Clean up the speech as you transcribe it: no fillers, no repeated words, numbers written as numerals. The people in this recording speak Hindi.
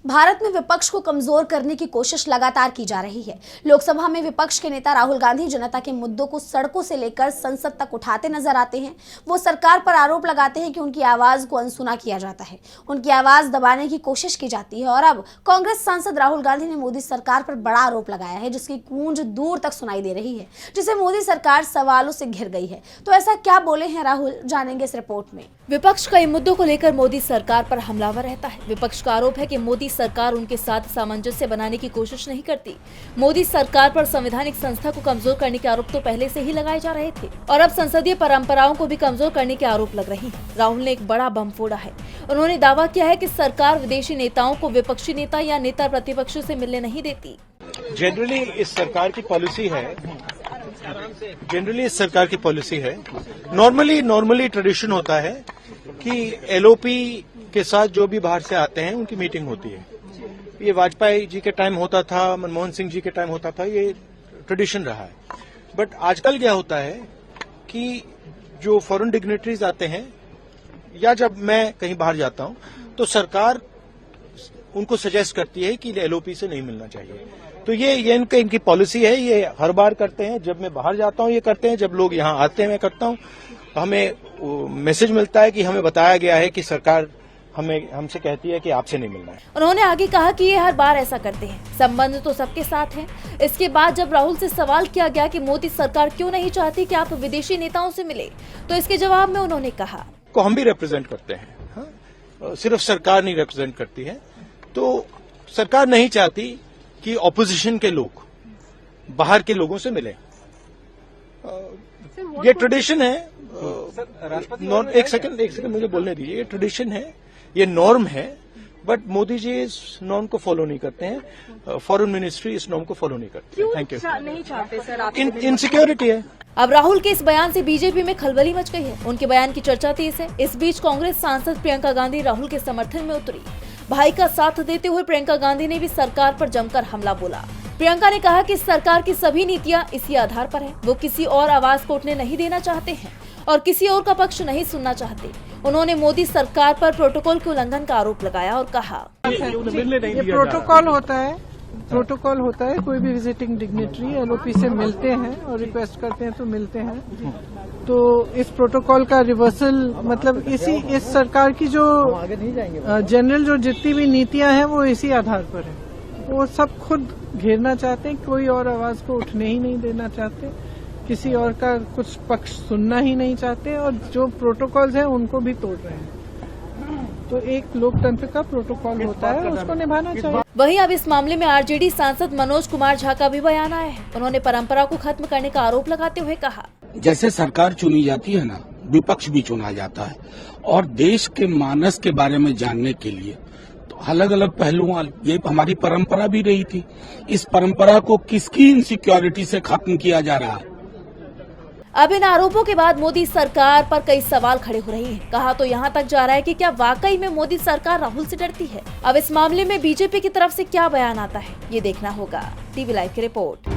भारत में विपक्ष को कमजोर करने की कोशिश लगातार की जा रही है। लोकसभा में विपक्ष के नेता राहुल गांधी जनता के मुद्दों को सड़कों से लेकर संसद तक उठाते नजर आते हैं। वो सरकार पर आरोप लगाते हैं कि उनकी आवाज को अनसुना किया जाता है, उनकी आवाज दबाने की कोशिश की जाती है। और अब कांग्रेस सांसद राहुल गांधी ने मोदी सरकार पर बड़ा आरोप लगाया है, जिसकी गूंज दूर तक सुनाई दे रही है, जिसे मोदी सरकार सवालों से घिर गई है। तो ऐसा क्या बोले हैं राहुल, जानेंगे इस रिपोर्ट में। विपक्ष कई मुद्दों को लेकर मोदी सरकार पर हमलावर रहता है। विपक्ष का आरोप है कि मोदी सरकार उनके साथ सामंजस्य बनाने की कोशिश नहीं करती। मोदी सरकार पर संवैधानिक संस्था को कमजोर करने के आरोप तो पहले से ही लगाए जा रहे थे और अब संसदीय परंपराओं को भी कमजोर करने के आरोप लग रहे हैं। राहुल ने एक बड़ा बम फोड़ा है। उन्होंने दावा किया है कि सरकार विदेशी नेताओं को विपक्षी नेता या नेता प्रतिपक्ष से मिलने नहीं देती। जनरली इस सरकार की पॉलिसी है, नॉर्मली ट्रेडिशन होता है कि एलओपी के साथ जो भी बाहर से आते हैं उनकी मीटिंग होती है। ये वाजपेयी जी के टाइम होता था, मनमोहन सिंह जी के टाइम होता था, ये ट्रेडिशन रहा है। बट आजकल क्या होता है कि जो फॉरेन डिग्नेटरीज आते हैं या जब मैं कहीं बाहर जाता हूं तो सरकार उनको सजेस्ट करती है कि एलओपी से नहीं मिलना चाहिए। तो ये इनकी पॉलिसी है, ये हर बार करते हैं। जब मैं बाहर जाता हूं ये करते हैं, जब लोग यहाँ आते हैं मैं करता हूं। हमें मैसेज मिलता है कि हमें बताया गया है कि सरकार हमसे कहती है कि आपसे नहीं मिलना है। उन्होंने आगे कहा कि ये हर बार ऐसा करते हैं, संबंध तो सबके साथ है। इसके बाद जब राहुल से सवाल किया गया कि मोदी सरकार क्यों नहीं चाहती कि आप विदेशी नेताओं से मिले, तो इसके जवाब में उन्होंने कहा को हम भी रिप्रेजेंट करते हैं। हाँ? सिर्फ सरकार नहीं रिप्रेजेंट करती है। तो सरकार नहीं चाहती कि ऑपोजिशन के लोग बाहर के लोगों से मिले। ये ट्रेडिशन है। एक सेकंड मुझे बोलने दीजिए। ये ट्रेडिशन है, ये नॉर्म है, बट मोदी जी इस नॉर्म को फॉलो नहीं करते हैं। फॉरेन मिनिस्ट्री इस नॉर्म को फॉलो नहीं करती है। Thank you. नहीं चाहते सर आप? इनसिक्योरिटी है। अब राहुल के इस बयान से बीजेपी में खलबली मच गई है। उनके बयान की चर्चा तेज है। इस बीच कांग्रेस सांसद प्रियंका गांधी राहुल के समर्थन में उतरी। भाई का साथ देते हुए प्रियंका गांधी ने भी सरकार पर जमकर हमला बोला। प्रियंका ने कहा कि सरकार की सभी नीतियां इसी आधार पर है। वो किसी और आवाज को उठने नहीं देना चाहते हैं और किसी और का पक्ष नहीं सुनना चाहते। उन्होंने मोदी सरकार पर प्रोटोकॉल के उल्लंघन का आरोप लगाया और कहा, ये प्रोटोकॉल होता है। कोई भी विजिटिंग डिग्नेटरी एलओपी से मिलते हैं और रिक्वेस्ट करते हैं तो मिलते हैं। तो इस प्रोटोकॉल का रिवर्सल मतलब इस सरकार की जो जनरल जो जितनी भी नीतियां हैं वो इसी आधार पर है। वो सब खुद घेरना चाहते हैं, कोई और आवाज को उठने ही नहीं देना चाहते, किसी और का कुछ पक्ष सुनना ही नहीं चाहते और जो प्रोटोकॉल्स हैं उनको भी तोड़ रहे हैं। तो एक लोकतंत्र का प्रोटोकॉल होता है, उसको निभाना चाहिए। वहीं अब इस मामले में आरजेडी सांसद मनोज कुमार झा का भी बयान आया है। उन्होंने परंपरा को खत्म करने का आरोप लगाते हुए कहा, जैसे सरकार चुनी जाती है ना, विपक्ष भी चुना जाता है और देश के मानस के बारे में जानने के लिए तो अलग अलग पहलुओं, ये हमारी परंपरा भी रही थी। इस परंपरा को किसकी इनसिक्योरिटी से खत्म किया जा रहा है? अब इन आरोपों के बाद मोदी सरकार पर कई सवाल खड़े हो रहे हैं। कहा तो यहाँ तक जा रहा है कि क्या वाकई में मोदी सरकार राहुल से डरती है? अब इस मामले में बीजेपी की तरफ से क्या बयान आता है, ये देखना होगा। टीवी लाइव की रिपोर्ट।